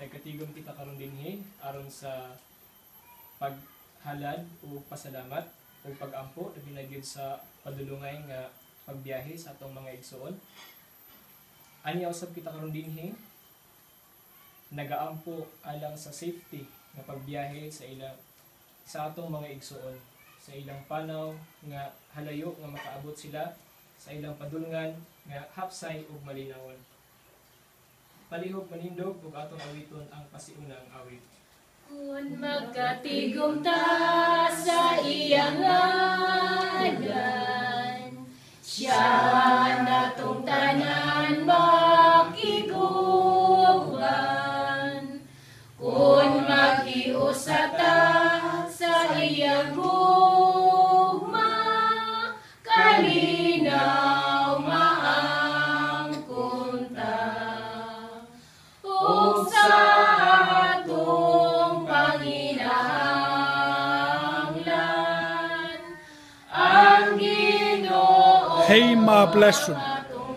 nagkatigom kita karon dinhi aron sa paghalad o pasalamat o pagampo labi na gyud sa padulungay nga pagbiyahe sa atong mga igsoon. Ani usab kita karon dinhi nagaampo alang sa safety nga pagbiyahe sa atong mga igsoon sa ilang panaw nga halayo nga makaabot sila sa ilang padulngan nga hapsay ug malinawon. Palihog manindog ug atong awiton ang pasiunang awit. Kung magkatigom ta sa iyang ngalan, siya natong tanan makiguban. Kung maghiusa ta sa iyang gugma, kalinaw maangkon ta. Ug sa atong panginahanglan, ang Ginoo Hey, ma bless you. atong